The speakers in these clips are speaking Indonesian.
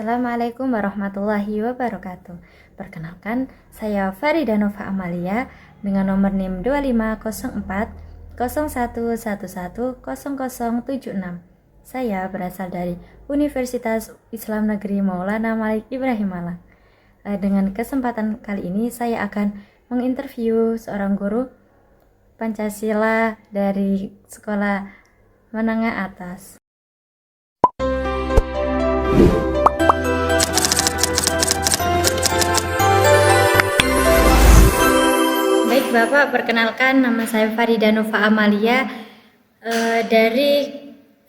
Assalamualaikum warahmatullahi wabarakatuh. Perkenalkan, saya Farida Nova Amalia dengan nomor NIM 2504 01110076. Saya berasal dari Universitas Islam Negeri Maulana Malik Ibrahim Malang. Dengan kesempatan kali ini saya akan menginterview seorang guru Pancasila dari sekolah menengah atas. Baik Bapak, perkenalkan nama saya Farida Nova Amalia dari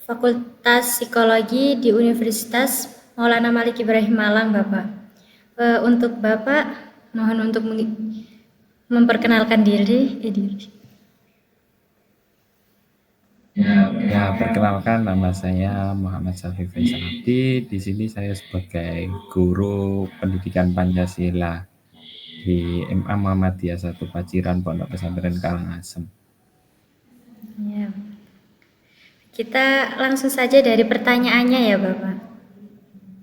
Fakultas Psikologi di Universitas Maulana Malik Ibrahim Malang, Bapak. Untuk Bapak, mohon untuk memperkenalkan diri. Ya, perkenalkan nama saya Muhammad Syafi Faisal Abdi. Di sini saya sebagai guru pendidikan Pancasila di MA Muhammadiyah 1 Paciran Pondok Pesantren Karangasem. Ya. Kita langsung saja dari pertanyaannya ya, Bapak.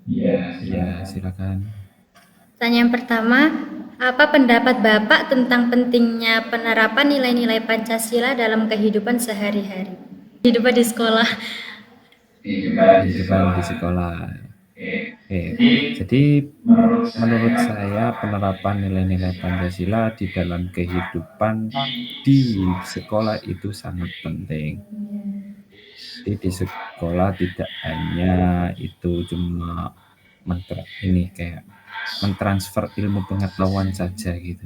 Ya, silakan. Pertanyaan pertama, apa pendapat Bapak tentang pentingnya penerapan nilai-nilai Pancasila dalam kehidupan sehari-hari? Kehidupan di sekolah. Kehidupan di sekolah. Jadi menurut saya penerapan nilai-nilai Pancasila di dalam kehidupan di sekolah itu sangat penting. Jadi di sekolah tidak hanya itu cuma mentransfer ilmu pengetahuan saja gitu.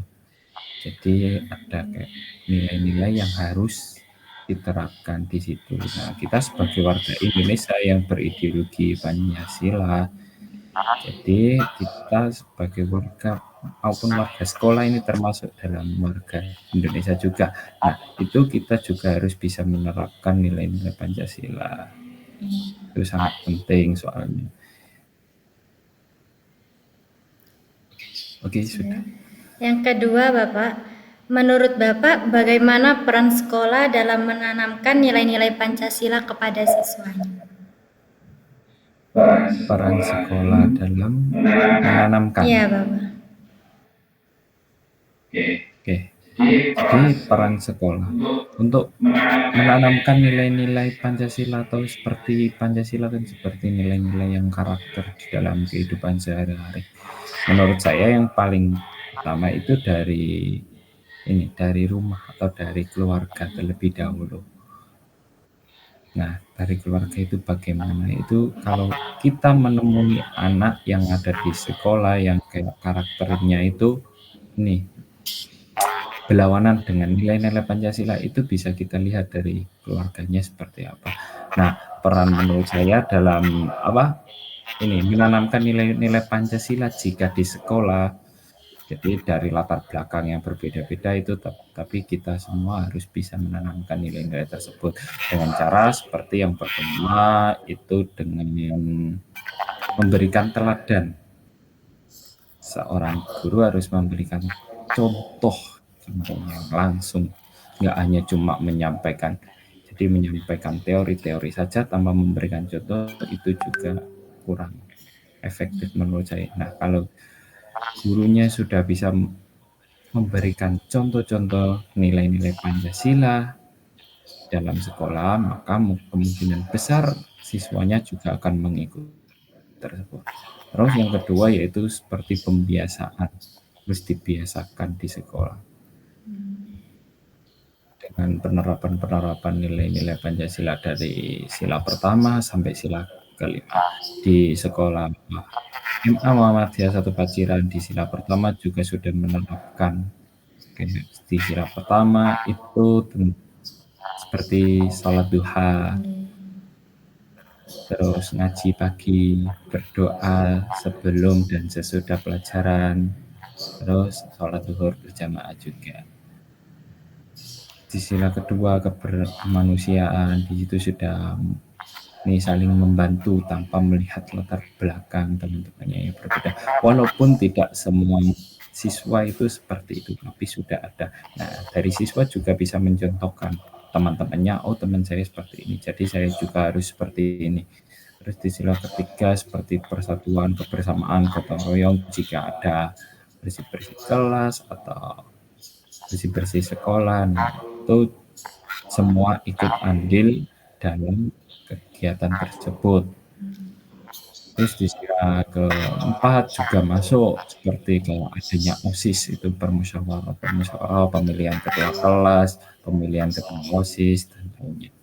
Jadi ada kayak nilai-nilai yang harus diterapkan di situ. Nah, kita sebagai warga Indonesia yang berideologi Pancasila, jadi kita sebagai warga maupun warga sekolah ini termasuk dalam warga Indonesia juga. Nah, itu kita juga harus bisa menerapkan nilai-nilai Pancasila. Itu sangat penting soalnya. Oke, sudah. Yang kedua, Bapak, menurut Bapak bagaimana peran sekolah dalam menanamkan nilai-nilai Pancasila kepada siswanya? Peran sekolah dalam menanamkan. Iya, Bapak. Oke. Jadi peran sekolah untuk menanamkan nilai-nilai Pancasila atau seperti Pancasila dan seperti nilai-nilai yang karakter di dalam kehidupan sehari-hari. Menurut saya yang paling utama itu dari rumah atau dari keluarga terlebih dahulu. Nah, dari keluarga itu bagaimana? Itu kalau kita menemui anak yang ada di sekolah yang kayak karakternya itu berlawanan dengan nilai-nilai Pancasila, itu bisa kita lihat dari keluarganya seperti apa. Nah, peran menurut saya dalam menanamkan nilai-nilai Pancasila jika di sekolah, jadi dari latar belakang yang berbeda-beda itu, tapi kita semua harus bisa menanamkan nilai-nilai tersebut dengan cara seperti yang pertama itu dengan memberikan teladan. Seorang guru harus memberikan contoh yang langsung, nggak hanya cuma menyampaikan. Jadi menyampaikan teori-teori saja tanpa memberikan contoh itu juga kurang efektif menurut saya. Nah, kalau gurunya sudah bisa memberikan contoh-contoh nilai-nilai Pancasila dalam sekolah, maka kemungkinan besar siswanya juga akan mengikuti tersebut. Terus yang kedua yaitu seperti pembiasaan, harus dibiasakan di sekolah dengan penerapan nilai-nilai Pancasila dari sila pertama sampai sila kelima di sekolah MA Muhammadiyah 1 Paciran. Di sila pertama juga sudah menerapkan di sila pertama itu seperti sholat duha, terus ngaji pagi, berdoa sebelum dan sesudah pelajaran, terus sholat zuhur berjamaah juga. Di sila kedua kebermanusiaan, di situ sudah saling membantu tanpa melihat latar belakang teman-temannya yang berbeda. Walaupun tidak semua siswa itu seperti itu, tapi sudah ada. Nah, dari siswa juga bisa mencontohkan teman-temannya, oh teman saya seperti ini, jadi saya juga harus seperti ini. Terus di sila ketiga seperti persatuan, kebersamaan, gotong royong jika ada bersih-bersih kelas atau bersih-bersih sekolah. Nah, itu semua ikut andil dalam kegiatan tersebut. Terus di sila keempat juga masuk seperti kalau adanya OSIS, itu permusyawarah, pemilihan ketua kelas, pemilihan ketua OSIS dan lainnya.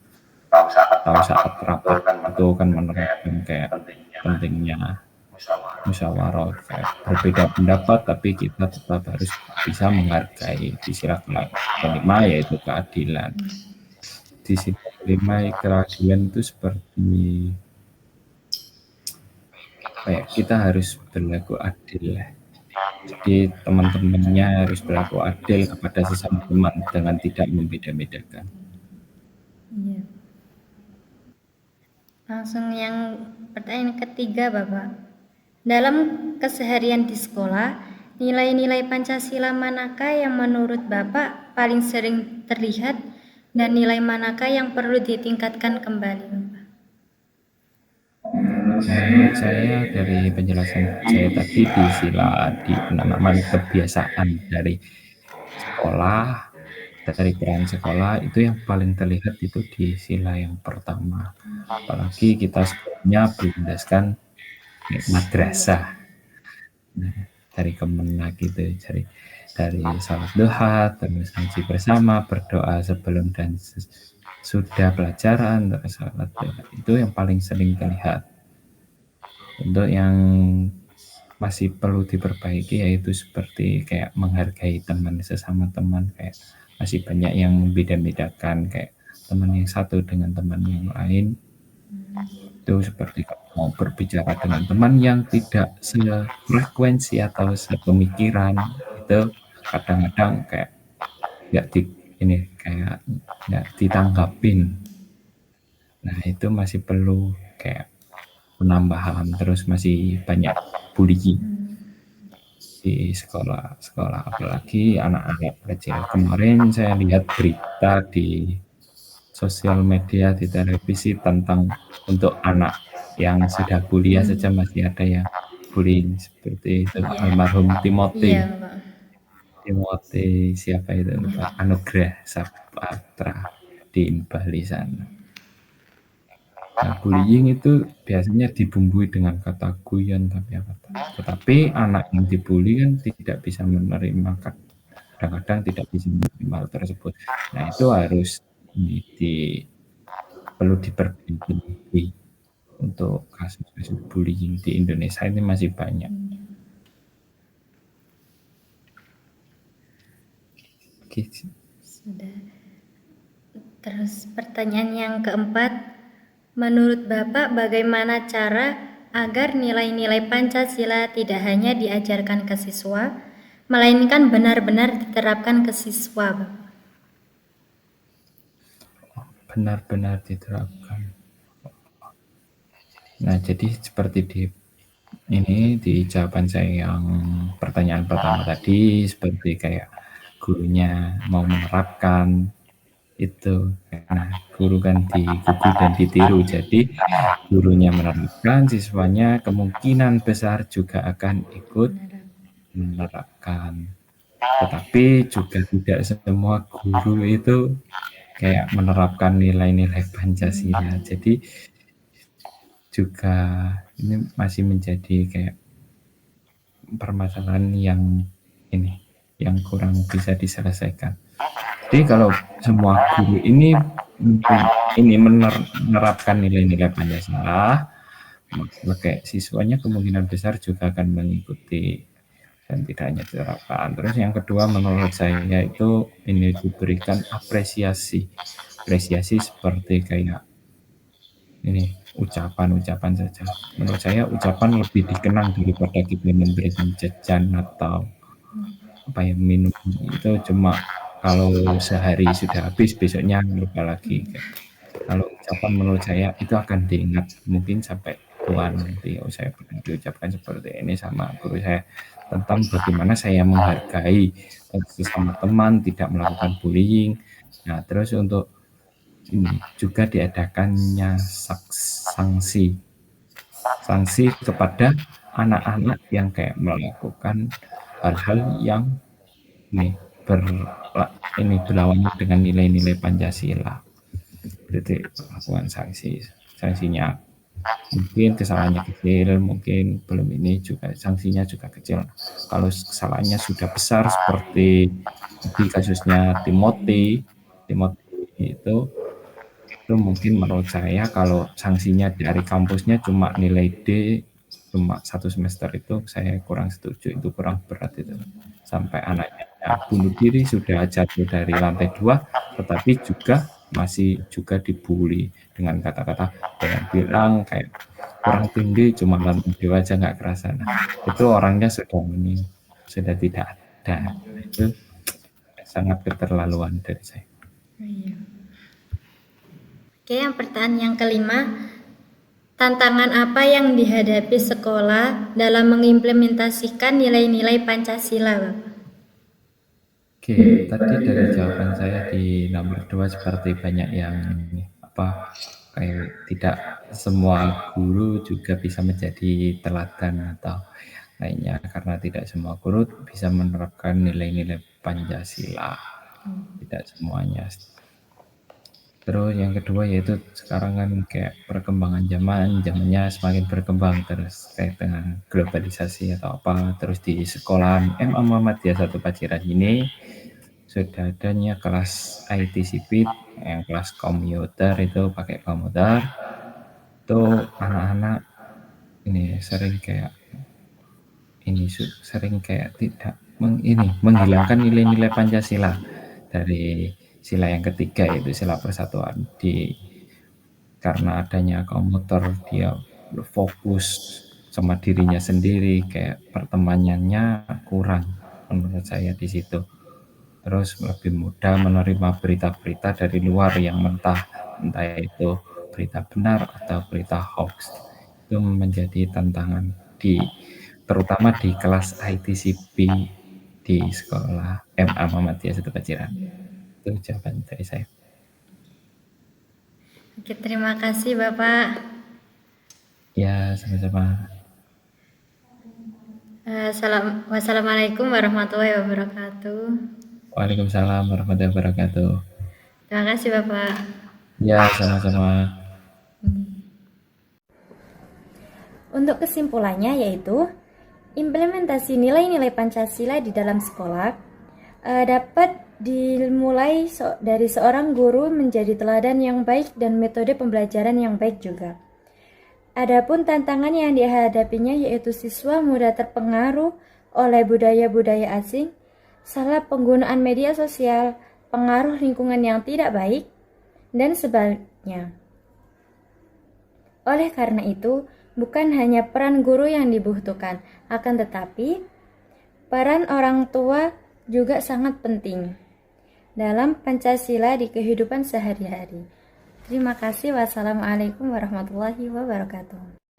Atau saat rapat itu kan menerapkan kayak pentingnya musyawarah, kayak berbeda pendapat tapi kita tetap harus bisa menghargai. Di sila kelima yaitu keadilan. Di sila kelima keadilan itu seperti kayak kita harus berlaku adil. Jadi teman-temannya harus berlaku adil kepada sesama teman dengan tidak membeda-bedakan. Iya. Langsung yang pertanyaan ketiga, Bapak. Dalam keseharian di sekolah, nilai-nilai Pancasila manakah yang menurut Bapak paling sering terlihat dan nilai manakah yang perlu ditingkatkan kembali, Bapak? Menurut saya dari penjelasan saya tadi di sila di penanaman kebiasaan dari sekolah, dari peran sekolah itu yang paling terlihat itu di sila yang pertama. Apalagi kita sekolahnya berlandaskan madrasah. Nah, dari Kemenak gitu, dari salat duha, terus ngaji bersama, berdoa sebelum dan sudah pelajaran, terus salat duha. Itu yang paling sering terlihat. Untuk yang masih perlu diperbaiki yaitu seperti kayak menghargai teman sesama teman, kayak masih banyak yang membeda-bedakan kayak teman yang satu dengan teman yang lain. Itu seperti kalau mau berbicara dengan teman yang tidak sefrekuensi atau sepemikiran, itu kadang-kadang kayak nggak ditanggapin. Nah itu masih perlu kayak penambahan, terus masih banyak bullying di sekolah apalagi anak-anak kecil. Kemarin saya lihat berita di sosial media, di televisi tentang untuk anak yang sudah kuliah saja masih ada yang bullying seperti itu. Almarhum Timothy. Iya, Pak. Timothy siapa itu, Pak Anugrah Saputra di Bali sana. Nah, bullying itu biasanya dibumbui dengan kata guyon, tetapi anak yang dibully kan tidak bisa menerima, kadang-kadang tidak bisa menerima hal tersebut. Nah itu harus perlu diperbaiki. Untuk kasus-kasus bullying di Indonesia ini masih banyak. Gitu. Sudah. Terus pertanyaan yang keempat, menurut Bapak bagaimana cara agar nilai-nilai Pancasila tidak hanya diajarkan ke siswa, melainkan benar-benar diterapkan ke siswa, Bapak? Benar-benar diterapkan. Nah, jadi seperti di jawaban saya yang pertanyaan pertama tadi, seperti kayak gurunya mau menerapkan itu, nah guru kan digugu dan ditiru, jadi gurunya menerapkan, siswanya kemungkinan besar juga akan ikut menerapkan. Tetapi juga tidak semua guru itu kayak menerapkan nilai-nilai Pancasila. Jadi juga ini masih menjadi kayak permasalahan yang kurang bisa diselesaikan. Jadi kalau semua guru ini menerapkan nilai-nilai Pancasila, maka kayak siswanya kemungkinan besar juga akan mengikuti dan tidak hanya diterapkan. Terus yang kedua menurut saya itu ini diberikan apresiasi seperti kayak ini ucapan saja. Menurut saya ucapan lebih dikenang daripada kita memberikan jajan atau minum. Itu cuma kalau sehari sudah habis besoknya lupa lagi. Kalau ucapan menurut saya itu akan diingat mungkin sampai tua nanti. Saya pernah diucapkan seperti ini sama guru saya tentang bagaimana saya menghargai sesama teman, tidak melakukan bullying. Nah, terus untuk ini juga diadakannya sanksi sanksi kepada anak-anak yang kayak melakukan hal-hal yang ini berlawanan dengan nilai-nilai Pancasila. Jadi melakukan sanksinya mungkin kesalahannya kecil, mungkin belum ini juga sanksinya juga kecil. Kalau kesalahannya sudah besar seperti di kasusnya Timothy itu mungkin menurut saya kalau sanksinya dari kampusnya cuma nilai D cuma 1 semester itu saya kurang setuju, itu kurang berat itu. Sampai anaknya bunuh diri sudah jatuh dari lantai 2 tetapi juga masih juga dibully dengan kata-kata yang bilang kayak kurang tinggi cuma lantai 2 aja nggak kerasa. Nah, itu orangnya sudah tidak ada. Itu sangat keterlaluan dari saya. Iya. Oke, yang pertanyaan yang kelima, tantangan apa yang dihadapi sekolah dalam mengimplementasikan nilai-nilai Pancasila, Bapak? Oke, tadi dari jawaban saya di nomor 2 seperti banyak yang kayak tidak semua guru juga bisa menjadi teladan atau lainnya karena tidak semua guru bisa menerapkan nilai-nilai Pancasila. Tidak semuanya. Terus yang kedua yaitu sekarang kan kayak perkembangan zamannya semakin berkembang terus kayak dengan globalisasi atau apa. Terus di sekolahan MA Muhammadiyah 1 Paciran ini sudah adanya kelas IT sipil yang kelas komputer itu pakai komputer. Itu anak-anak ini sering kayak tidak menghilangkan nilai-nilai Pancasila dari sila yang ketiga yaitu sila persatuan karena adanya komputer dia fokus sama dirinya sendiri kayak pertemanannya kurang menurut saya di situ. Terus lebih mudah menerima berita-berita dari luar yang entah itu berita benar atau berita hoax. Itu menjadi tantangan terutama di kelas ITCP di sekolah MA Muhammadiyah 1 Paciran. Itu jawaban dari saya. Oke, terima kasih Bapak. Ya, sama-sama. Wassalamualaikum warahmatullahi wabarakatuh. Waalaikumsalam warahmatullahi wabarakatuh. Terima kasih Bapak. Ya, sama-sama. Untuk kesimpulannya yaitu implementasi nilai-nilai Pancasila di dalam sekolah dapat dimulai dari seorang guru menjadi teladan yang baik dan metode pembelajaran yang baik juga. Adapun tantangan yang dihadapinya yaitu siswa mudah terpengaruh oleh budaya-budaya asing, salah penggunaan media sosial, pengaruh lingkungan yang tidak baik, dan sebaliknya. Oleh karena itu, bukan hanya peran guru yang dibutuhkan, akan tetapi peran orang tua juga sangat penting dalam Pancasila di kehidupan sehari-hari. Terima kasih. Wassalamualaikum warahmatullahi wabarakatuh.